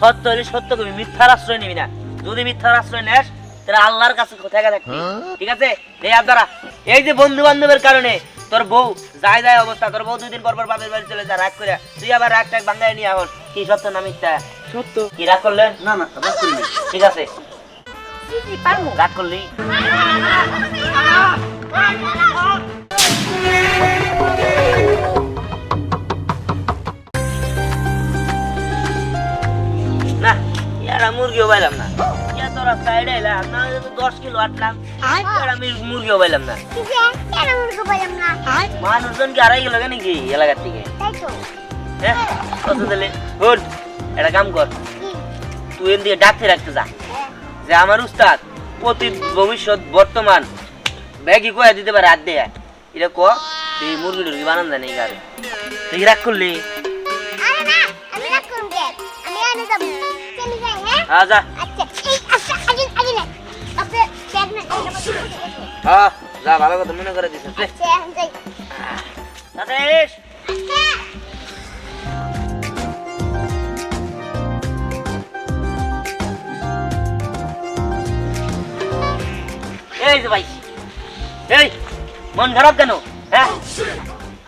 সত্য হলে সত্য কবি, মিথ্যার আশ্রয় নিবি না। যদি মিথ্যার আশ্রয় নেস তাহলে আল্লাহর কাছে কোথায় থাকবি, ঠিক আছে? এই আপনারা এই যে বন্ধু বান্ধবের কারণে তোর বউ যায় যায় অবস্থা, তোর বউ 2 দিন পর পর বাপের বাড়ি চলে যায় রাগ করে, তুই আবার রাগ টাগ ভাঙায় নিয়ে এখন কি সত্য না মিথ্যা? সত্য। কি রাগ করলেন? না না রাগ করিনি। ঠিক আছে, রাগ করলি না, এরা মুরগিও পাইলাম না। এত রাস্তা এলাম না, 10 কিলো আটলাম, আমি মুরগিও পাইলাম না। মানুষজন কি আড়াই গেল কেন কি এলাকার থেকে? হ্যাঁ কত দিলে? শোন, একটা কাম কর, তুই এর দিকে ডাকতে রাখতে যা যে আমার উস্তাদ অতীত ভবিষ্যৎ বর্তমান ব্যাগই কয়ে দিতে পারে, হাত দেয় এটা ক এই মুরগি টুরগি বানান জানি গাড়ি তুই রাগ করলি। হ্যাঁ যা, হ্যাঁ যা, ভালো কথা মনে করে দিস। এই যে ভাই, এই মন খারাপ কেন? হ্যাঁ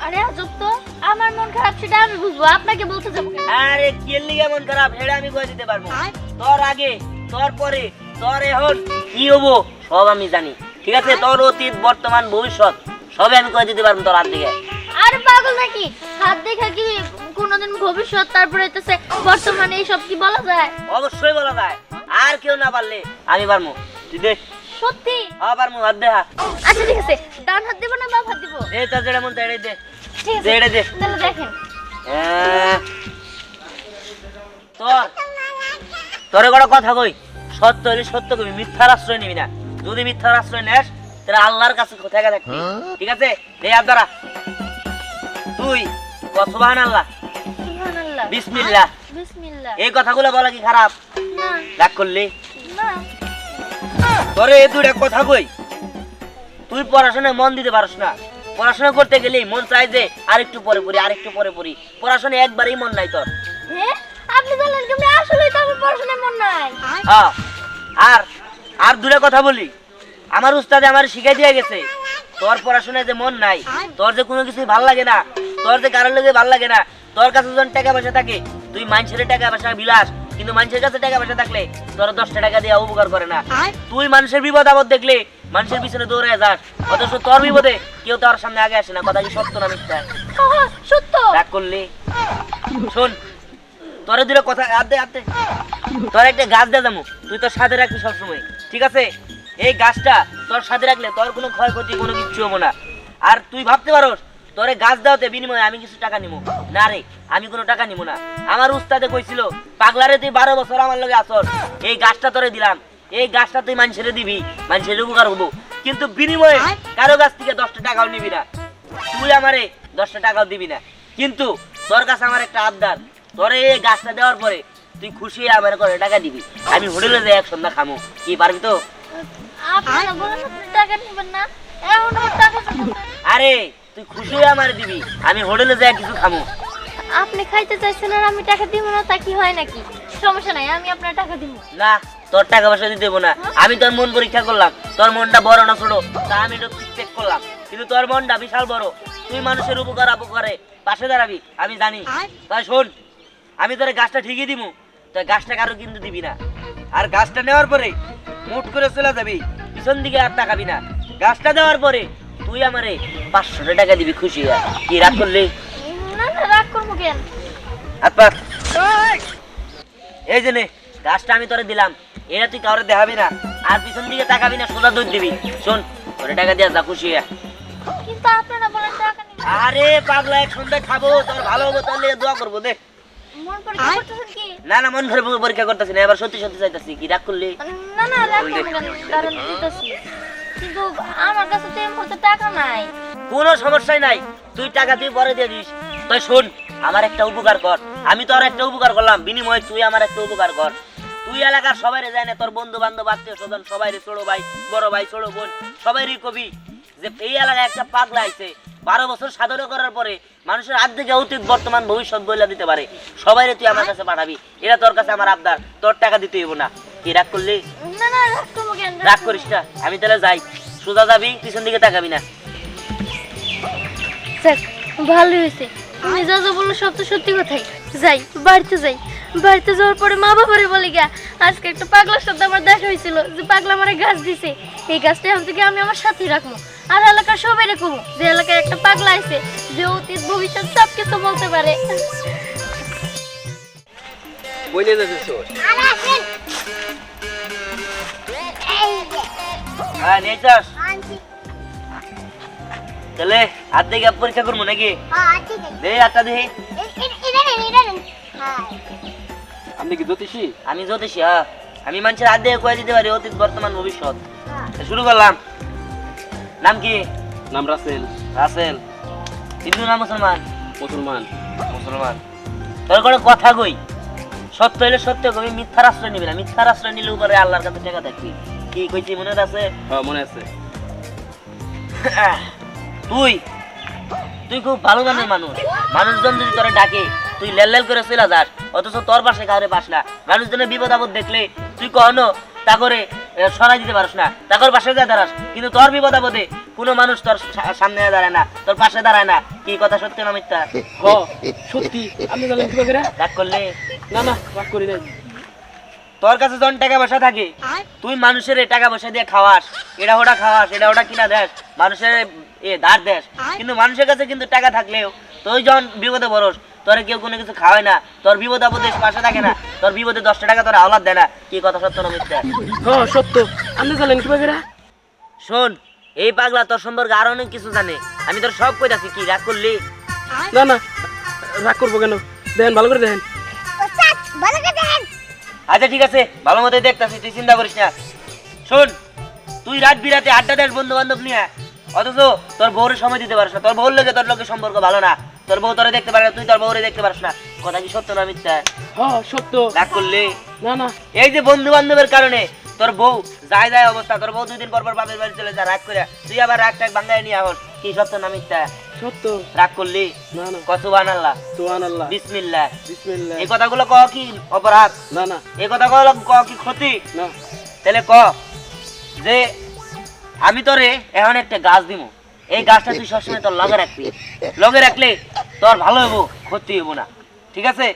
আরে আজব তো, আমার মন খারাপ সেটা আমি বুঝবো, আপনাকে বলতে যাবো কেন? আরে কি লিগে মন খারাপ সেটা আমি কই দিতে পারবো। তোর আগে, তোর পরে, তোর এখন কি হবো সব আমি জানি, ঠিক আছে? তোর অতীত বর্তমান ভবিষ্যৎ সবই আমি কই দিতে পারবো তোর হাত থেকে। আরে পাগল নাকি, হাত দেখা কি কোনোদিন ভবিষ্যৎ তারপরে হইতেছে বর্তমানে এইসব কি বলা যায়? অবশ্যই বলা যায়, আর কেউ না পারলে আমি পারবো। তুই দেখ সত্যি? হ্যাঁ পারবো, হাত দে হাত। আচ্ছা ঠিক আছে, ডান হাত দিব না বাম হাত দিব? এই তোর যেটা মন চাই এটাই দে। ঠিক আছে দে, এটা দে। তাহলে দেখেন। তোর তোরে কোনো কথা কই, সত্য হলে সত্য কবি, মিথ্যার আশ্রয় নিবি না। যদি মিথ্যার আশ্রয় নেস তাহলে আল্লাহর কাছে কোথায় থাকবি, ঠিক আছে? এই আপনারা তুই সুবহানাল্লাহ, সুবহানাল্লাহ, বিসমিল্লাহ, বিসমিল্লাহ। এই কথাগুলো বলা কি খারাপ? না রাগ করলি? না। তোরে এই দুইটা কথা কই, তুই পড়াশোনায় মন দিতে পারস না। পড়াশোনা করতে গেলেই মন চাই যে আরেকটু পরে পড়ি, আরেকটু পরে পড়ি। পড়াশোনায় একবারেই মন নাই তোর। হ্যাঁ আপনি বললেন কেমনে, আসলেই তো আমার পড়াশোনায় মন নাই। হ্যাঁ, আর আর দুটো কথা বলি, আমার উস্তাদে আমার শিখাই দিয়ে গেছে তোর পড়াশোনায় যে মন নাই, তোর যে কোনো কিছুই ভাল লাগে না, তোর যে কারোর লোকে ভাল লাগে না, তোর কাছে যখন টাকা পয়সা থাকে তুই মানুষের টাকা পয়সা বিলাস, কিন্তু মানুষের কাছে টাকা পয়সা থাকলে তোর 10টা টাকা দিয়ে উপকার করে না। তুই মানুষের বিপদ আপদ দেখলে মানুষের পিছনে দৌড়ে যাস, অথচ তোর বিপদে কেউ তোর সামনে আগে আসে না। কথা কি সত্য না মিথ্যা? সত্য। রাগ করলি? শোন, তোর দুটো কথা আদে আদে, তোর একটা গাছ দিয়ে যাবো, তুই তোর সাথে রাখবি সবসময়, ঠিক আছে? এই গাছটা তোর সাথে রাখলে তোর কোনো ক্ষয়ক্ষতি কোনো কিছু হবো না। আর তুই ভাবতে পারোস তোরে গাছ দেওয়াতে বিনিময়ে আমি কিছু টাকা নিবো না, রে আমি কোনো টাকা নিবো না। আমার উস্তাদে কইছিল পাগলারে তুই 12 বছর আমার লগে আসর, এই গাছটা তোরে দিলাম, এই গাছটা তুই মানুষের দিবি, মানুষের উপকার হবো, কিন্তু বিনিময়ে কারো কাছ থেকে 10টা টাকাও নিবি না। তুই আমারে 10টা টাকাও দিবি না, কিন্তু তোর কাছে আমার একটা আবদার, তোরে এই গাছটা দেওয়ার পরে তুই খুশি হয়ে আমার করে টাকা দিবি, আমি হোটেলে যাই এক সন্ধ্যা খামো। কি পারবি তো? আপনারা বলেন আপনি টাকা নেবেন না, এখন আমার টাকা চাইতেছেন। আরে তুই খুশি হয়ে আমার দিবি, আমি হোটেলে যাই কিছু খামো। আপনি খাইতে চাইছেন আর আমি টাকা দিব না, তা কি হয় নাকি? সমস্যা নাই, আমি আপনার টাকা দিব। না, তোর টাকা পয়সা দিতে দেবো না। আমি তোর মন পরীক্ষা করলাম, তোর মনটা বড় না ছোট তা আমি একটু চেক করলাম, কিন্তু তোর মনটা বিশাল বড়। তুই মানুষের উপকার আপকারে পাশে দাঁড়াবি আমি জানি। তাই শোন, আমি তোর গাছটা ঠিকই দিব, তোর গাছটা কারো কিন্তু দিবি না। আর গাছটা নেওয়ার পরে মুট করে চলে যাবি, পিছন দিকে আর তাকাবি না। গাছটা দেওয়ার পরে তুই আমারে 500 টাকা দিবি খুশি হয়ে। কি রাগ করলি? না না, রাগ করবো কেন? আপা এই যে নে, গাছটা আমি তোরে দিলাম, এটা তুই কাউরে দেখাবি না, আর পিছন দিকে তাকাবি না, সোজা দুধ দিবি। শোন, তোরে টাকা দিয়া যা খুশি হয়ে। কিন্তু আপনারা বলেন টাকা নেবেন। আরে পাগলা, এক সন্ধ্যায় খাবো, তোর ভালো হবো, তোর লিগে দোয়া করবো। দেখ মন পরীক্ষা করতেছেন কি? না না, মন ভরে পরীক্ষা করতেছি না, এবার সত্যি সত্যি চাইতেছি। কি রাগ করলি? না না, রাগ করবো কেন, কারণ দিতেছি, কিন্তু আমার কাছে তো এই মুহূর্তে টাকা নাই। কোনো সমস্যাই নাই, তুই টাকা তুই পরে দিয়ে দিস। তাই শোন, আমার একটা উপকার কর, আমি তোর একটা উপকার করলাম, বিনিময়ে তুই আমার একটা উপকার কর। তুই এলাকার সবাইরে যায় না, তোর বন্ধু বান্ধব আত্মীয় স্বজন সবাই, ছোট ভাই বড় ভাই ছোট বোন সবাইরই কবি যে এই এলাকায় একটা পাগলা আইছে, 12 বছর সাধনা করার পরে মানুষের আর্ধেক অতীত বর্তমান ভবিষ্যৎ বইলা দিতে পারে। সবাইরে তুই আমার কাছে পাঠাবি, এটা তোর কাছে আমার আবদার, তোর টাকা দিতে হইব না। কি রাগ করলি? না না রাগ করবো কেন? রাগ করিস না, আমি তাহলে যাই। সোজা যাবি, পিছন দিকে তাকাবি না। যাক, ভালোই হয়েছে, তুমি যা যা বললো সব তো সত্যি কথাই। যাই, বাড়িতে যাই। বাড়িতে যাওয়ার পরে মা বাবারে বলি গা, আজকে একটা পাগলার সাথে আমার দেখা হয়েছিল, যে পাগলা আমার গাছ দিছে। এই গাছটা এখন থেকে আমি আমার সাথেই রাখবো। আর এলাকার সবাই রেখবো যে এলাকায় একটা পাগলা আছে, যে অতীত ভবিষ্যৎ সব কিছু বলতে পারে। কই নিয়ে যাচ্ছিস? হ্যাঁ, নিয়ে যাস। তাহলে হাত দেখে পরীক্ষা করবো নাকি? দে হাতটা দেখি। আপনি কি জ্যোতিষী? আমি জ্যোতিষী। হ্যাঁ, আমি মানুষের হাত দেখে কয়ে দিতে পারি অতীত বর্তমান ভবিষ্যৎ। শুরু করলাম। নাম কি? নাম রাসেল। রাসেল। হিন্দু না মুসলমান? মুসলমান। মুসলমান। তোর কোনো কথা কই, সত্য হইলে সত্য কবি, মিথ্যার আশ্রয় নিবি না। মিথ্যার আশ্রয় নিলে উপরে আল্লাহর কাছে টাকা থাকবি। কি কইছি মনে আছে? হ্যাঁ মনে আছে। তুই তুই খুব ভালো মানের মানুষ। মানুষজন যদি তোরে ডাকে তুই লেল করে চলে যাস, অথচ তোর পাশে কাউরে পাস না। মানুষজনের বিপদ আপদ দেখলে তুই কখনো তা করে সরাই দিতে পারস না, তাকর পাশে যা দাঁড়াস। কিন্তু তোর বিপদ আপদে কোনো মানুষ তোর সামনে দাঁড়ায় না, তোর পাশে দাঁড়ায় না। কি কথা সত্যি না মিথ্যা? হ্যাঁ সত্যি। আপনি জানেন কি করে? রাগ করলে? না না, রাগ করি নাই। তোর কাছে যখন টাকা পয়সা থাকে, তুই মানুষের টাকা পয়সা দিয়ে খাওয়াস, এটা ওটা খাওয়াস, এটা ওটা কিনা দেস, মানুষের ধার দেস। কিন্তু মানুষের কাছে কিন্তু টাকা থাকলেও তুই যখন বিপদে পড়স, তোর কেউ কোনো কিছু খাওয়ায় না, তোর বিপদ আপদে পাশে থাকে না, তোর বিপদে 10টা টাকা তোর আওলাদ দেয় না। কি কথা সত্য না মিথ্যা? হ্যাঁ সত্য। আপনি জানেন কি করে? শোন, এই পাগলা তোর সম্পর্কে আরো অনেক কিছু জানে। আমি তোর সব কইতাছি। কি রাগ করলি? না না, রাগ করবো কেন? দেখেন, ভালো করে দেখেন। আচ্ছা ঠিক আছে, ভালো মতোই দেখতাছি, তুই চিন্তা করিস না। শোন, তুই রাত বিরাতে আড্ডা দেস বন্ধু বান্ধব নিয়ে, অথচ তোর বউরে সময় দিতে পারিস না। তোর বউর লোকে তোর লোকের সম্পর্ক ভালো না, তোর বউ তোরে দেখতে পারে না, তুই তোর বউরে দেখতে পারিস না। কথা কি সত্য না মিথ্যা? হ্যাঁ সত্য। রাগ করলি? না না। এই যে বন্ধু বান্ধবের কারণে তোর বউ যায় যায় অবস্থা, তোর বউ 2 দিন পর পর বাপের বাড়ি চলে যায় রাগ করে, তুই আবার রাগ টাগ ভাঙ্গায় নিয়ে আহস। কি সত্য না মিথ্যা? সত্য। রাগ করলি? না না। সুবহানাল্লাহ, সুবহানাল্লাহ, বিসমিল্লাহ। বিসমিল্লাহ। এই কথাগুলো কও কি অপরাধ? না না। এই কথাগুলো কও কি ক্ষতি? না। তাহলে ক যে আমি তোরে এখন একটা গাছ দিমু, এই গাছটা তুই সবসময় তোর লগে রাখবি। লগে রাখলে তোর ভালো হইব, ক্ষতি হইব না। ঠিক আছে?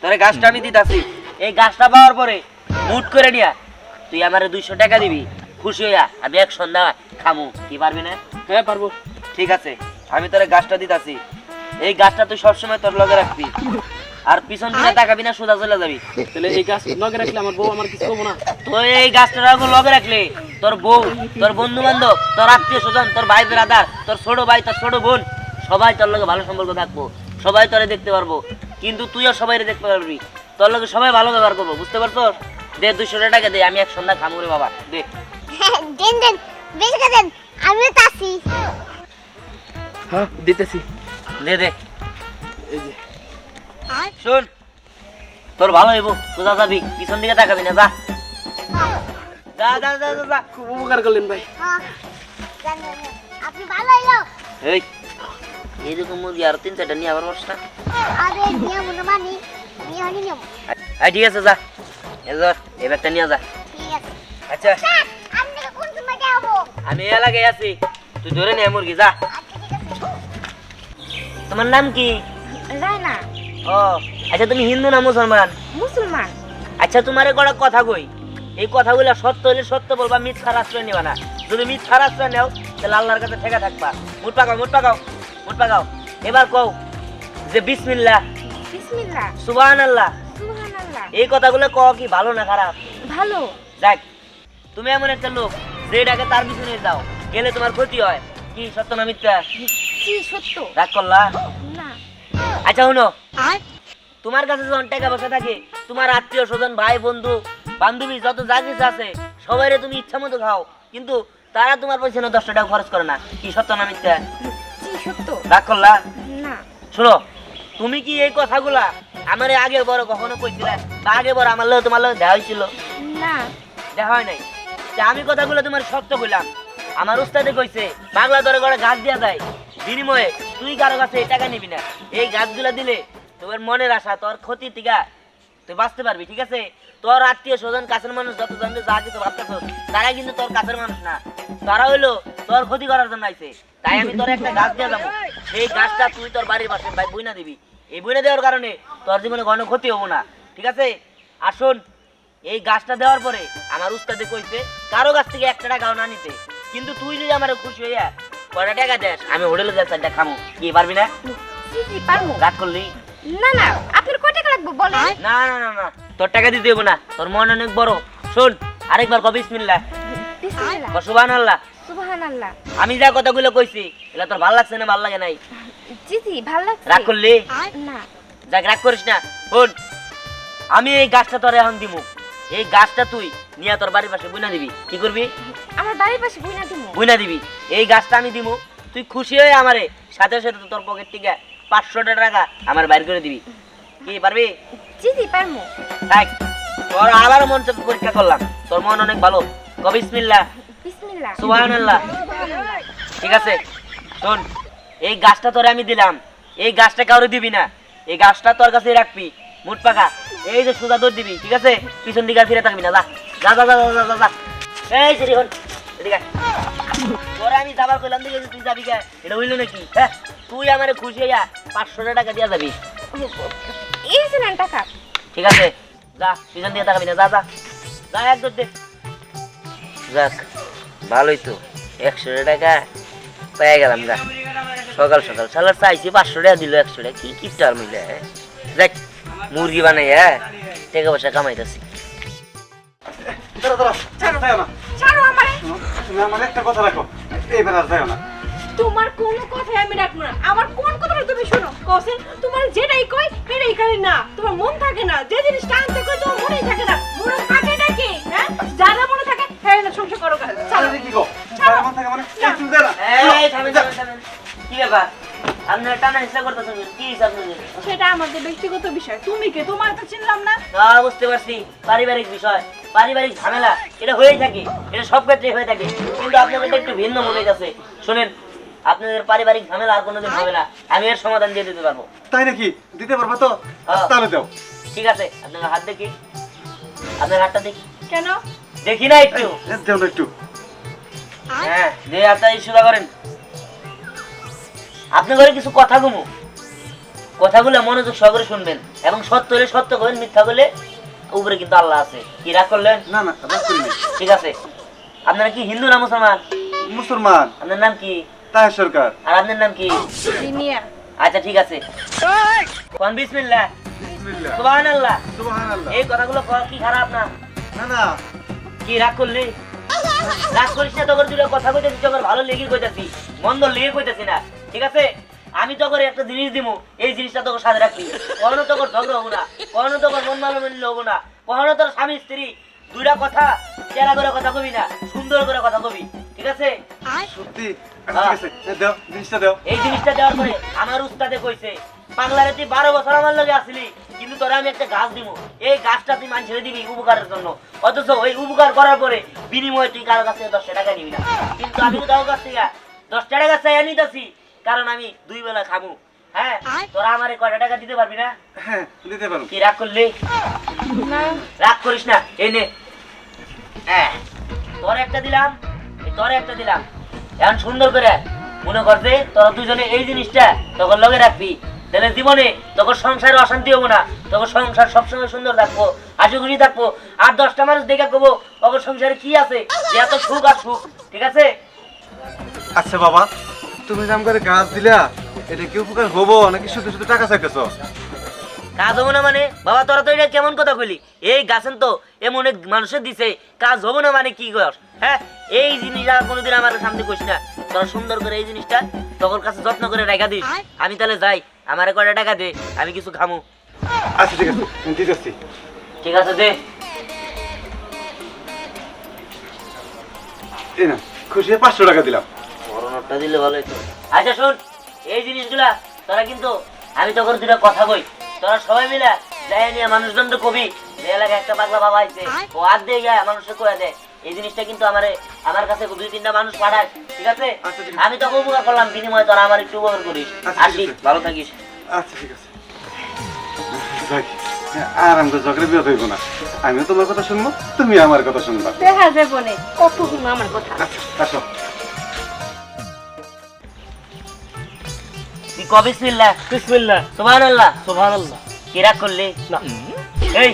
তোরে গাছটা আমি দিতাছি। এই গাছটা পাওয়ার পরে মুট করে নিয়া তুই আমারে 200 টাকা দিবি। খুশি হইয়া আমি এক সন্ধ্যা খামু। কি পারবি না? হ্যাঁ পারবো। ঠিক আছে, আমি তোরে গাছটা দিতাছি। এই গাছটা তুই সবসময় তোর লগে রাখবি, আর পিছন দিকে তাকাবি না, সোজা চলে যাবি। তাহলে এই গাছ লগে রাখলে আমার বউ আমার কিছু করবো না? তো এই গাছটা লগে রাখলে তোর বউ, তোর বন্ধু বান্ধব, তোর আত্মীয় স্বজন, তোর ভাই ব্রাদার, তোর ছোট ভাই, তোর ছোট বোন, সবাই তোর লগে ভালো সম্পর্ক থাকবো, সবাই তোরে দেখতে পারবো। কিন্তু তুইও সবাই দেখতে পারবি, তোর লগে সবাই ভালো ব্যবহার করবো। বুঝতে পারছো? দে 200 টাকা দে, আমি এক সন্ধ্যা খামু রে বাবা। দে দেন দেন, বেশি করে দেন, আমিও তাসি। হ্যাঁ দিতেছি। দে দে। এই যে শোন, তোর ভালো হইব, সোজা যাবি, পিছন দিকে তাকাবি না। যা যা যা যা যা, যা। খুব উপকার করলেন ভাই। আপনি ভালো হইলো। এই এইরকম মুরগি আর 3-4টা নিয়ে আবার বস না। আরে নিয়ম না মানি, নিয়ম। ঠিক আছে, যা এবার এই ব্যাগটা নিয়ে যা। ঠিক আছে। আচ্ছা আপনি কোন সময় যাবো? আমি এলাকায় আছি, তুই ধরে নে মুরগি। যা। তোমার নাম কি? রায়না। ও আচ্ছা, তুমি হিন্দু না মুসলমান? মুসলমান। আচ্ছা, তোমারে কটা কথা কই, এই কথাগুলো সত্য হলে সত্য বলবা, মিথ্যার আশ্রয় নিবা না। যদি মিথ্যার আশ্রয় নেও তাহলে আল্লাহর কাছে ঠেকা থাকবা। মুট পাকাও, মুট পাকাও, মুট পাকাও। এবার কও যে বিসমিল্লাহ, বিসমিল্লাহ, সুবহানাল্লাহ। সুবহানাল্লাহ। এই কথাগুলো কও কি ভালো না খারাপ? ভালো। যাক, তুমি এমন একটা লোক যেটাকে তার পিছনে যাও, গেলে তোমার ক্ষতি হয়। কি সত্য না মিথ্যা? জি সত্য। রাগ করলা? না। আচ্ছা শুনো, আর তোমার কাছে যখন টাকা পয়সা থাকে, তোমার আত্মীয় স্বজন, ভাই বন্ধু বান্ধবী যত যা কিছু আছে সবাইরে তুমি ইচ্ছা মতো খাও, কিন্তু তারা তোমার পয়সা 10 টাকা খরচ করে না। কি সত্য না মিথ্যা? জি সত্য। রাগ করলা? না। শোনো, তুমি কি এই কথাগুলা আমারে আগে বড় কখনো কইছিলে, বা আগে বড় আমার লগে তোমার লগে দেখা হয়েছিল? না। দেখা হয় নাই। যে আমি কথাগুলো তোমার সত্য কইলাম, আমার উস্তাদে কইছে পাগলা ধরে করে গাছ দিয়া যায়, বিনিময়ে তুই কারো কাছে এই টাকা নিবি না। এই গাছগুলা দিলে তোর মনের আশা, তোর ক্ষতি থেকে তুই বাঁচতে পারবি, ঠিক আছে? তোর আত্মীয় স্বজন, কাছের মানুষ যত জানতে যা কিছু ভাবতেছ, তারা কিন্তু তোর কাছের মানুষ না, তারা হইলো তোর ক্ষতি করার জন্য আইছে। তাই আমি তোর একটা গাছ দিয়ে যাবো, সেই গাছটা তুই তোর বাড়ির পাশে ভাই বইনা দিবি। এই বইনা দেওয়ার কারণে তোর জীবনে কোনো ক্ষতি হবো না, ঠিক আছে? আর শোন, এই গাছটা দেওয়ার পরে আমার উস্তাদে কইছে কারো কাছ থেকে 1 টাকাও না নিতে, কিন্তু তুই যদি আমার খুশি হইয়া কয়টা টাকা দেস, আমি হোটেলে যা 4টা খামো। কি পারবি না? জি জি পারবো। রাত করলি? না না, আপনার কয় টাকা লাগবে বলেন? না না না না, তোর টাকা দিতে হইব না, তোর মন অনেক বড়। শোন, আরেকবার কও বিসমিল্লাহ, বিসমিল্লাহ। সুবহানাল্লাহ। সুবহানাল্লাহ। আমি যা কথাগুলো কইছি এগুলা তোর ভালো লাগছে না ভালো লাগে নাই? জি জি ভালো লাগছে। রাগ করলি? না। যাক, রাগ করিস না। শোন, আমি এই গাছটা তোর এখন দিমু, এই গাছটা তুই নিয়ে তোর বাড়ির পাশে বুনা দিবি। কি করবি? আমার বাড়ির পাশে বইনা দিমু। বুনা দিবি। এই গাছটা আমি দিমু, তুই খুশি হয়ে আমারে সাথে সাথে তোর পকেট থেকে 500 টাকা আমার বাইর করে দিবি। কি পারবি? জি জি পারবো। থাক, তোর আবার মন চাপ পরীক্ষা করলাম, তোর মন অনেক ভালো। কও বিসমিল্লাহ, বিসমিল্লাহ। সুবহানাল্লাহ। সুবহানাল্লাহ। ঠিক আছে? শোন, এই গাছটা তোরে আমি দিলাম, এই গাছটা কাউরে দিবি না, এই গাছটা তোর কাছেই রাখবি। মুঠ পাকা এই যে সোজা দৌড় দিবি, ঠিক আছে? পিছন দিকে আর ফিরে থাকবি না। যা যা যা যা যা, যা, যা। এই সেরি হন, এদিকে আয়। তোরে আমি যাবার কইলাম দিকে তুই যাবি কে? এটা হইল নাকি? হ্যাঁ, তুই আমারে খুশি হইয়া 500 টাকা দিয়া যাবি। এই যে নেন টাকা। ঠিক আছে, যা, পিছন দিয়ে তাকাবি না। যা যা যা, এক দৌড় দে। যাক, ভালোই তো, 100 টাকা পেয়ে গেলাম। যা, সকাল সকাল সালার চাইছি 500 টাকা দিল, 100 টাকা কি কিপটার মিলে। দেখ, মুরগি বানাই টাকা পয়সা কামাইতেছি। দাঁড়া দাঁড়া, যাও না। ছাড়ো আমারে। তুমি আমার একটা কথা রাখো, এইবার আর যাও না। তোমার কোন কথাই আমি রাখবো না। আমার কোন কথাটা তুমি শোনো? কসেন তোমার যেটাই কই সেটাই খালি না, তোমার মন থাকে না। যে জিনিসটা আনতে কই তোমার মনেই থাকে না। মনে থাকে নাকি? হ্যাঁ, যারা মনে থাকে হ্যাঁ না সংসার করো। চলো। আরে কি গো? যারা মন থাকে মানে এই তুমি দে না। এই থামেন থামেন থামেন, কি ব্যাপার? আপনারা টানা হিসাব করতেছেন, কি হিসাব করছেন? সেটা আমাদের ব্যক্তিগত বিষয়। তুমি কে? তোমার তো চিনলাম না। না, বুঝতে পারছি, পারিবারিক বিষয়, পারিবারিক ঝামেলা, এটা হয়েই থাকে, এটা সব ক্ষেত্রে হয়ে থাকে। কিন্তু আপনাদের একটু ভিন্ন মনে গেছে। শোনেন, আপনাদের পারিবারিক ঝামেলা আর কোনোদিন হবে না, আমি এর সমাধান দিয়ে দিতে পারবো। তাই নাকি? দিতে পারবা তো? হ্যাঁ। তাহলে দাও। ঠিক আছে, আপনার হাত দেখি, আপনার হাতটা দেখি। কেন? দেখি না একটু? দাও না একটু। হ্যাঁ, যে হাতটা সোজা করেন। আপনি করে কিছু কথা গুমু, কথাগুলো মনোযোগ সহকারে শুনবেন এবং সত্য হলে সত্য করেন, মিথ্যা বলে উপরে কিন্তু আল্লাহ আছে। কি রাগ করলেন? না না, রাগ করি না। ঠিক আছে। আপনারা কি হিন্দু না মুসলমান? মুসলমান। আপনার নাম কি? তাহের সরকার। আর আপনার নাম কি? জিনিয়া। আচ্ছা, ঠিক আছে। কোন বিসমিল্লাহ, বিসমিল্লাহ, সুবহানাল্লাহ। সুবহানাল্লাহ। এই কথাগুলো কওয়া কি খারাপ না? না না, কি রাগ করলি? রাগ করিস না, তোর দুটো কথা কইতেছি, তোর ভালো লেগে কইতেছি, মন্দ লেগে কইতেছি না, ঠিক আছে? আমি তোর একটা জিনিস দিমু, এই জিনিসটা তোর সাথে রাখবি। কখনো তোর ঝগড়া হবো না, কখনো তোর মন ভালো মিললে হবো না, কখনো তোর স্বামী স্ত্রী দুইটা কথা চেরা করে কথা কবি না, সুন্দর করে কথা কবি, ঠিক আছে? সত্যি? আচ্ছা, ঠিক আছে, দাও, জিনিসটা দাও। এই জিনিসটা দেওয়ার পরে আমার উস্তাদে কইছে, পাগলারে তুই 12 বছর আমার লগে আসলি, কিন্তু তোরা আমি একটা গাছ দিব, এই গাছটা তুই মানুষের দিবি উপকারের জন্য। অথচ ওই উপকার করার পরে বিনিময়ে তুই কারো কাছ থেকে 10 টাকা নিবি না। কিন্তু আমি কারো কাছ থেকে 10 টাকা চাইয়া নিতেছি, কারণ আমি 2 বেলা খাবো। হ্যাঁ, তোরা আমারে কয়টা টাকা দিতে পারবি না? হ্যাঁ, দিতে পারো। কি রাগ করলি? না। রাগ করিস না, এই নে। হ্যাঁ, তোর একটা দিলাম, তোর একটা দিলাম। এখন সুন্দর করে মনে করতে তোরা দুজনে এই জিনিসটা তখন লগে রাখবি, তাহলে জীবনে তোর সংসারে অশান্তি হবো না, তোর সংসার সবসময় সুন্দর থাকবো, হাসি খুশি থাকবো। আর 10টা মানুষ দেখে কবো ওর সংসারে কি আছে যে এত সুখ আর সুখ, ঠিক আছে? আচ্ছা বাবা, তুমি যে আমাকে গাছ দিলা, এটা কি উপকার হবো নাকি শুধু শুধু টাকা চাইতেছো? কাজ হবো না মানে? বাবা, তোরা তো এটা কেমন কথা কইলি? এই গাছেন তো এমন এক মানুষের দিছে, কাজ হবো না মানে কি কর? হ্যাঁ, এই জিনিসটা কোনোদিন আমার সামনে কইস না। তোরা সুন্দর করে এই জিনিসটা তোর কাছে যত্ন করে রাখা দিস। আমি তাহলে যাই, আমারে কয়টা টাকা দে, আমি কিছু খামু। আচ্ছা ঠিক আছে, আমি দিতেছি। ঠিক আছে, দে। এই না, খুশি হয়ে 500 টাকা দিলাম। বড় নোটটা দিলে ভালো হতো। আচ্ছা শোন, এই জিনিসগুলা তোরা কিন্তু, আমি তোর দুটা কথা কই, তোরা সবাই মিলে যাই নিয়ে মানুষজন তো কবি, যে এলাকায় একটা পাগলা বাবা আইছে, ও হাত দিয়ে গিয়ে মানুষকে কয়ে দেয় এই জিনিসটা কিন্তু আমার কাছে 2-3টা মানুষ পাঠায়, ঠিক আছে? আচ্ছা, ঠিক আছে। আমি তোকে উপকার করলাম, বিনিময়ে তোরা আমার একটু উপকার করিস। আচ্ছা, আসি, ঠিক আছে। ভালো থাকিস। আচ্ছা ঠিক আছে যাই, আরাম করে ঝগড়া বিয়ে হইব না। আমিও তোমার কথা শুনবো, তুমি আমার কথা শুনবা। দেখা যাবে বনে কত শুনো আমার কথা। আচ্ছা আসো। তুই কবে বিসমিল্লাহ বিসমিল্লাহ। সুবহানাল্লাহ সুবহানাল্লাহ। কি রাগ করলি? না এই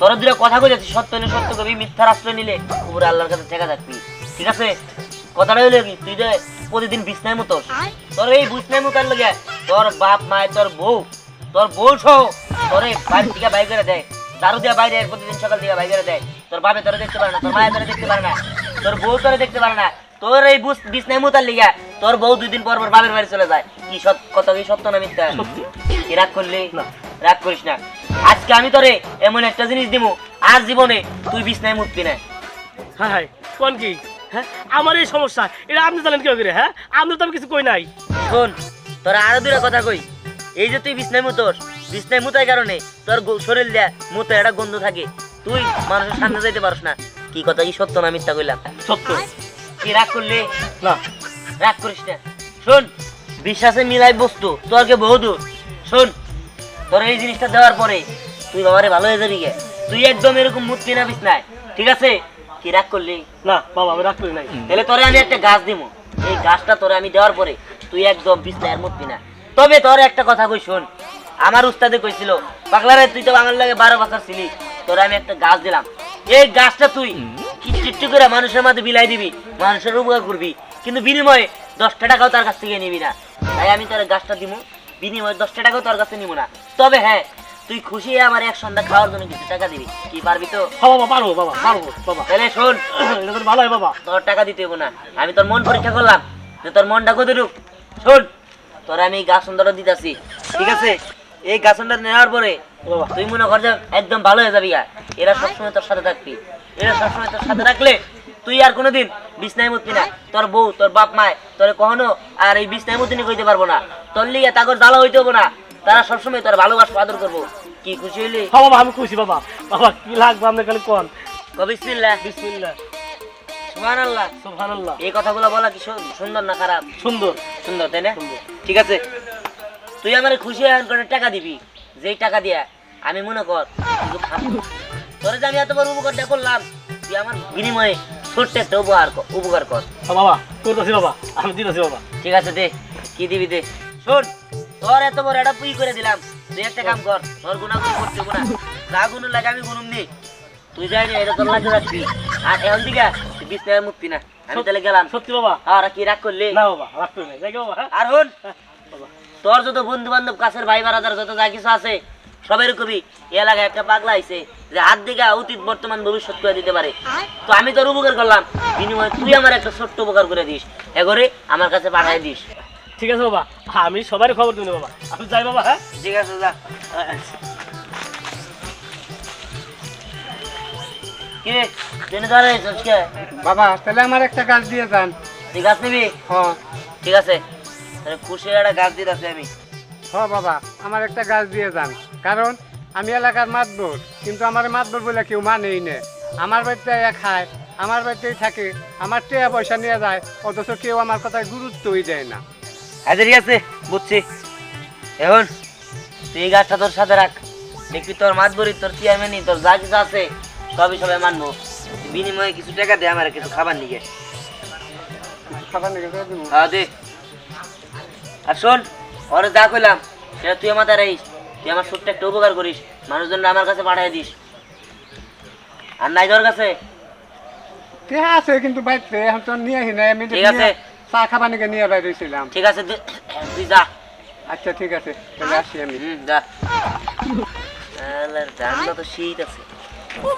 তোরা দুটো কথা কই যাচ্ছিস, সত্য হলে সত্য কবি, মিথ্যার আশ্রয় নিলে উপরে আল্লাহর কাছে ঠেকা থাকবি, ঠিক আছে? কথাটা হইলো কি, তুই যে প্রতিদিন বিছনায় মতোস, তোর এই বিছনায় মতার লগে তোর বাপ মায় তোর বউ সহ তোর এই বাড়ি থেকে বাইর করে দেয়, দারু দিয়ে বাইরে প্রতিদিন সকাল থেকে বাইর করে দেয়। তোর বাপে তোরা দেখতে পারে না, তোর মায়ের তোরা দেখতে পারে না, তোর বউ তোরা দেখতে পারে না। তোর এই বিছনায় মতার লিগা তোর বউ 2 দিন পর পর বাপের বাড়ি চলে যায়। কি কথা কি সত্য না মিথ্যা? কি রাগ করলি? না। রাগ করিস না। আজকে আমি তোরে এমন একটা জিনিস দিব, আর জীবনে তুই বিছনায় মুতবি না। হ্যাঁ হ্যাঁ কোন কি? হ্যাঁ আমার এই সমস্যা, এটা আপনি জানেন কি করে? হ্যাঁ আপনি তো আমি কিছু কই নাই। শোন, তোরা আরো দুটা কথা কই। এই যে তুই বিছনায় মুতোস, বিছনায় মুতার কারণে তোর শরীর দিয়ে মুতে একটা গন্ধ থাকে, তুই মানুষের সামনে যাইতে পারস না। কি কথা কি সত্য না মিথ্যা কইলাম? সত্য। কি রাগ করলি? না রাগ করিস না। শোন, বিশ্বাসে মিলাই বস্তু তোরকে বহুদূর। শোন, তোর এই জিনিসটা দেওয়ার পরে তুই বাবারে ভালো হয়ে যাবি গে। তুই একদম এরকম মুতবি না বিছনায়, ঠিক আছে? কি রাগ করলি? না বাবা আমি রাগ করি নাই। তাহলে তোরে আমি একটা গাছ দিব, এই গাছটা তোরে আমি দেওয়ার পরে তুই একদম বিছনায় আর মুতবি না। তবে তোর একটা কথা কই শোন, আমার উস্তাদে কইছিল, পাগলারে তুই তো আমার লাগে 12 বছর ছিলি, তোরে আমি একটা গাছ দিলাম। এই গাছটা তুই কিট্টু করে মানুষের মাঝে বিলাই দিবি, মানুষের উপকার করবি, কিন্তু বিনিময়ে 10টা টাকাও তার কাছ থেকে নিবি না। তাই আমি তোর গাছটা দিব, বিনিময়ে 10টা টাকাও তোর কাছে নিব না। তবে হ্যাঁ, তুই খুশি হয়ে আমার এক সন্ধ্যা খাওয়ার জন্য কিছু টাকা দিবি। কি পারবি তো? হ্যাঁ বাবা পারবো, বাবা পারবো বাবা। তাহলে শোন, এটা করে ভালো হয় বাবা। তোর টাকা দিতে হবো না, আমি তোর মন পরীক্ষা করলাম যে তোর মনটা কতটুক। শোন, তোর আমি এই গাছন্দাটা দিতেছি, ঠিক আছে? এই গাছন্দাটা নেওয়ার পরে বাবা তুই মনে কর যে একদম ভালো হয়ে যাবি। এরা সবসময় তোর সাথে থাকবি, এরা সবসময় তোর সাথে রাখলে তুই আর কোনোদিন বিছনায় মুতবি না। তোর বউ তোর বাপ মায় তোর কখনো আর এই বিছনায় মুতিনি কইতে পারবো না। তোর লিগে তাগর জ্বালা হইতে হবো না, তারা সবসময় তোর ভালোবাসা আদর করবো। কি খুশি হইলি? হ্যাঁ বাবা আমি খুশি বাবা। বাবা কি লাগবে আপনি খালি কোন। বিসমিল্লাহ বিসমিল্লাহ সুবহানাল্লাহ। সুবহানাল্লাহ। এই কথাগুলো বলা কি সুন্দর না খারাপ? সুন্দর। সুন্দর, তাই না? সুন্দর। ঠিক আছে, তুই আমার খুশি হয়ে করে টাকা দিবি, যেই টাকা দিয়া আমি মনে কর কিছু খাবো। তোরে যে আমি এত বড় উপকারটা করলাম, তুই আমার বিনিময়ে ছোট্ট একটা উপকার কর। হ্যাঁ বাবা করতেছি বাবা, আমি দিতেছি বাবা। ঠিক আছে, দে কি দিবি দে। শোন, তোর এত বড় একটা পুই করে দিলাম, তুই একটা কাম কর, তোর গুণাগুণ করতে হবো না, যা গুণ লাগে আমি গুণুম নি, তুই যাই না, এটা তোর লাগে রাখবি। আর এখন দিকে তুই বিছনায় মুতবি না। আমি তাহলে গেলাম। সত্যি বাবা? আর কি রাগ করলি? না বাবা রাগ করি নাই। যাই বাবা। হ্যাঁ আর হন, বাবা। তোর যত বন্ধু বান্ধব কাছের ভাই বারাদার যত যা কিছু আছে সবাই কবি এই এলাকায় একটা পাগলা আইছে যে হাত দিকে অতীত বর্তমান ভবিষ্যৎ করে দিতে পারে। তো আমি তোর উপকার করলাম, বিনিময়ে তুই আমার একটা ছোট্ট উপকার করে দিস, এগরে আমার কাছে পাঠাই দিস। ঠিক আছে বাবা, আমি সবারই খবর দিই বাবা। আমি যাই বাবা। হ্যাঁ ঠিক আছে, যা। কি রে, জেনে দাঁড়াইছিস কে? বাবা তাহলে আমার একটা গাছ দিয়ে যান। তুই গাছ নিবি? হ্যাঁ ঠিক আছে, তাহলে খুশির একটা গাছ দিতে আমি। হ্যাঁ বাবা আমার একটা গাছ দিয়ে যান, কারণ আমি এলাকার মাতবর, কিন্তু আমার মাতবর বলে কেউ মানেই না। আমার বাড়িতে খায়, আমার বাড়িতেই থাকে, আমার টাকা পয়সা নিয়ে যায়, অথচ কেউ আমার কথায় গুরুত্বই দেয় না। আচ্ছা ঠিক আছে, বুঝছি। এখন তুই এই গাছটা তোর সাথে রাখ, দেখবি তোর মাতবরি তোর চেয়ারম্যানই তোর যা কিছু আছে সবই সবাই মানবো। বিনিময়ে কিছু টাকা দে আমার, কিছু খাবার নিয়ে। খাবার নিয়ে গেছে দেবো। হ্যাঁ দে। আর শোন, ওরে যা কইলাম সেটা তুই আমার দ্বারাইস, তুই আমার ছোট্ট একটা উপকার করিস, মানুষজন আমার কাছে পাঠিয়ে দিস। আর নাই তোর কাছে? টাকা আছে কিন্তু বাড়িতে এখন তো নিয়ে আসি নাই, আমি ঠিক আছে। চা খাবার নিয়ে নিয়ে বাইরেছিলাম। ঠিক আছে, তুই যা। আচ্ছা ঠিক আছে তাহলে আসি আমি। যা। ধানটা তো শীত আছে,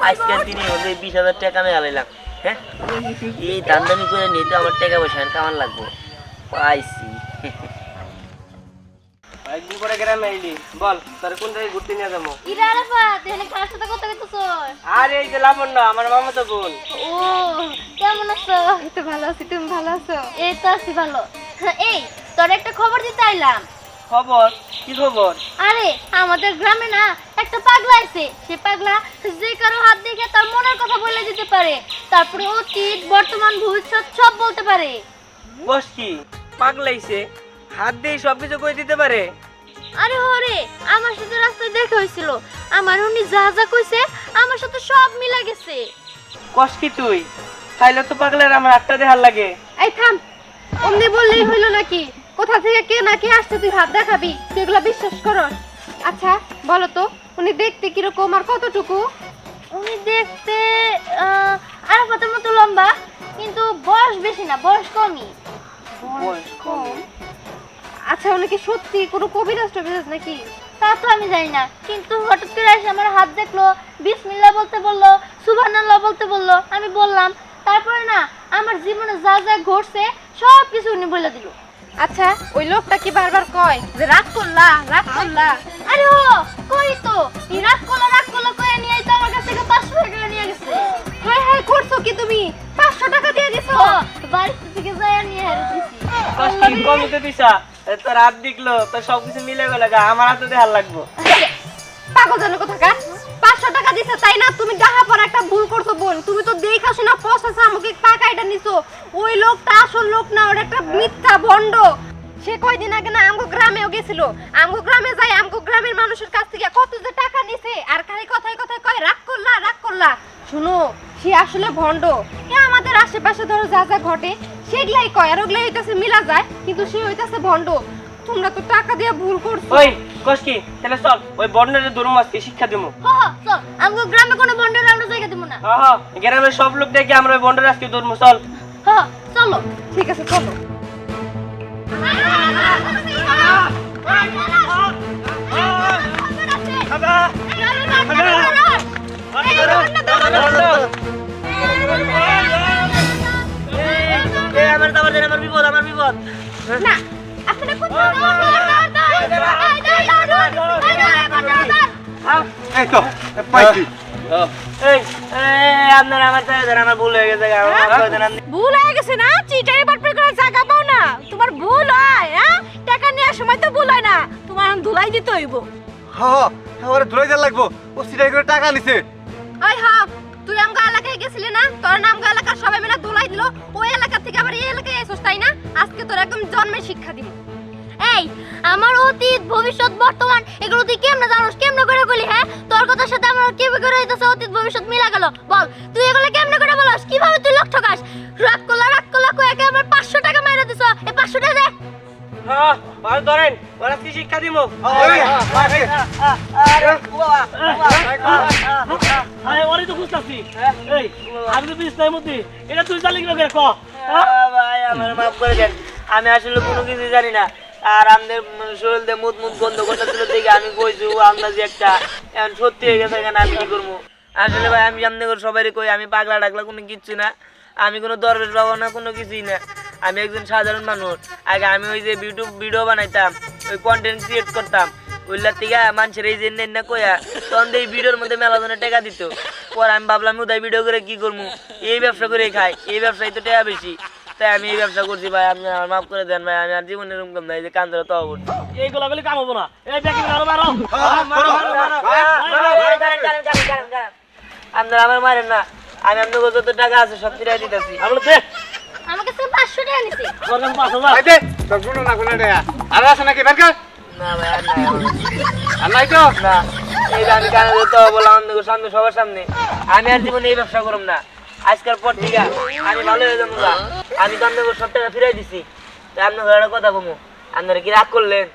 আজকের দিনে হলে 20,000 টাকা আমি আলাইলাম। হ্যাঁ, এই দামদামি করে নিয়ে তো আমার টাকা পয়সা কেমন লাগবো পাইছি। একদিন পরে গ্রামে আইলি, বল তোর কোন জায়গায় ঘুরতে নিয়ে যাবো? ইরা আরাফাত, এখানে কার সাথে কথা কইতেছস? আরে এই যে লাবণ্য, আমার মামাতো বোন। ও, কেমন আছো? এই তো ভালো আছি, তুমি ভালো আছো? এই তো আছি ভালো। এই, তোর একটা খবর দিতে আইলাম। খবর? কি খবর? আরে আমাদের গ্রামে না একটা পাগলা আছে, সে পাগলা যে কারো হাত দেখে তার মনের কথা বলে দিতে পারে। তারপরে অতীত বর্তমান ভবিষ্যৎ সব বলতে পারে। বস কি পাগলাইছে, হাত দিয়ে সবকিছু কই দিতে পারে? আরে হরে, আমার সাথে রাস্তায় দেখা হয়েছিল, আমার উনি যা যা কইছে আমার সাথে সব মিলে গেছে। কস কি তুই? তাইলে তো পাগলের আমার একটা দেহার লাগে। এই থাম, অমনি বললেই হইলো নাকি? কোথা থেকে কে না কে আসছে তুই হাত দেখাবি? তুই এগুলা বিশ্বাস করস? আচ্ছা বলো তো, উনি দেখতে কিরকম আর কতটুকু? উনি দেখতে আরাফাতের মতো লম্বা, কিন্তু বয়স বেশি না, বয়স কমই। কম? আচ্ছা উনি কি সত্যি কোনো কবিরাজ টবিরাজ নাকি? তা তো আমি জানি না, কিন্তু হঠাৎ করে এসে আমার হাত দেখলো, বিসমিল্লাহ বলতে বললো, সুবহানাল্লাহ বলতে বললো, আমি বললাম। তারপরে না আমার জীবনে যা যা ঘটছে সব কিছু উনি বলে দিল। আচ্ছা ওই লোকটা কি বারবার কয় যে রাগ করলা রাগ করলা? আরে ও কই তো এই রাগ করলা কয়ে নিয়ে তো আমার কাছ থেকে 500 টাকা নিয়ে গেছে। হায় হায়, করছো কি তুমি? 500 টাকা দিয়ে দিছো? ও বাড়ি থেকে যায় নিয়ে হেরে দিছি। কস কি কমিতে দিছা? তোর হাত দেখলো, তোর সবকিছু মিলে গেল, আমার হাতে দেহার লাগবো। পাগল জানো কোথাকার? 500 টাকা দিছে তাই না? তুমি ডাহা পর একটা ভুল করছো বোন। তুমি তো দেখা শোনা পয়সা আমাকে টাকা এটা নিছো। ওই লোকটা আসল লোক না, ওর একটা মিথ্যা ভণ্ড। সে কয়দিন আগে না আমগো গ্রামেও গেছিল। আমগো গ্রামে যাই আমগো গ্রামের মানুষের কাছ থেকে কত যে টাকা নিছে, আর খালি কথায় কথায় কয় রাগ করলা রাগ করলা। শুনো, সে আসলে ভণ্ড। এ আমাদের আশেপাশে ধরো যা যা ঘটে সেগুলাই কয়, আর ওগুলাই হইতাছে মিলা যায়, কিন্তু সে হইতাছে ভণ্ড। তোমরা তো টাকা দিয়ে ভুল করছো। ওই কস কি, তাহলে চল ওই বন্ডারে ধরুম, আজকে শিক্ষা দিমু। হ হ চল, আমগো গ্রামে কোনো বন্ডের আমরা জায়গা দেব না। হ্যাঁ গ্রামের সব লোক দেখে আমরা ওই বন্ডারে আজকে ধরবো, চল। হ চলো। ঠিক আছে চলো। আমার বিপদ, আমার বিপদ। না আপনারা কোথায়? এই তো পাইছি। এই আপনারা আমার ছেড়ে দেন, আমার ভুল হয়ে গেছে, আমার মাফ করে দেন আপনি। ভুল হয়ে গেছে না? চিটারি বাটপার করে জায়গা পাও না? তোমার ভুল হয়? হ্যাঁ, টাকা নেওয়ার সময় তো ভুল হয় না, তোমার ধুলাই দিতে হইব। হ্যাঁ ওরে ধরে যা লাগবো, ও সিটাই করে টাকা নিছে। ওই হ্যাঁ, তুই আমগো এলাকায় গেছিলি না? তোর নামগো এলাকার সবাই মিলে ধুলাই দিল। ওই এলাকা থেকে আবার এই এলাকায় এসেছিস তাই না? আজকে তোর একদম জন্মের শিক্ষা দিব। এই আমার অতীত ভবিষ্যৎ বর্তমান এগুলো তুই কেমনে জানোস? কেমনে করে বলি? হ্যাঁ, তোর কথার সাথে আমার কিভাবে করে হইতাছে অতীত ভবিষ্যৎ মিলা গেল? বল তুই এগুলো কেমনে করে বলস? কিভাবে তুই লোক ঠকাস? রাগ করলা কয়ে একে আমার 500 টাকা মাইরা দিছ। এই 500 টাকা দে। হ্যাঁ ভালো ধরেন, ওরা কি শিক্ষা দিমু? আরে ওরই তো বুঝতাছি। এই আমি তো বিস্তারের মধ্যে এটা তুই জানলি কি করে ক? ভাই আমার মাফ করে দেন, আমি আসলে কোনো কিছু জানি না। আর আমাদের শরীর দিয়ে মুখ বন্ধ করতেছিল দেখে আমি কইছি আমরা যে একটা এখন সত্যি হয়ে গেছে, এখানে আমি কি করবো? আসলে ভাই আমি সামনে করে সবাই কই আমি পাগলা টাগলা কোনো কিচ্ছু না, আমি কোনো দরবেশ বাবা না, কোনো কিছুই না। আমি একজন সাধারণ মানুষ। আগে আমি ওই যে ইউটিউব ভিডিও বানাইতাম, ওই কন্টেন্ট ক্রিয়েট করতাম, ওইলার থেকে মানুষের এই যে না কয়া তখন এই ভিডিওর মধ্যে মেলা ধরনের টাকা দিত। পর আমি ভাবলাম উদয় ভিডিও করে কি করবো, এই ব্যবসা করে খাই, এই ব্যবসায় তো টাকা বেশি, তাই আমি এই ব্যবসা করছি। ভাই আপনি আমার মাফ করে দেন ভাই, আমি আর জীবনের এরকম না, এই যে কান ধরে তো করছি। এইগুলা বলে কাম হবো না। এই ব্যাকিং মারো মারো। আপনারা আমার মারেন না, আমি আপনাকে যত টাকা আছে সব ফিরাই দিতেছি। আমরা দে আমার কাছে 500 টাকা নিছে। তোর কাছে 5000। এই দে তোর গুণ না গুণ দেয়া আর আছে নাকি বেরকা? না ভাই আর নাই আমার। আর নাই তো? না এই যে আমি কানে ধরতে বললাম আপনাদের সামনে, সবার সামনে আমি আর জীবনে এই ব্যবসা করব না। আজকের পর থেকে আমি ভালো হয়ে যাবো। আমি তো আপনাকে সব টাকা ফিরাই দিছি, তাই আপনাকে একটা কথা বলবো, আপনারা কি রাগ করলেন?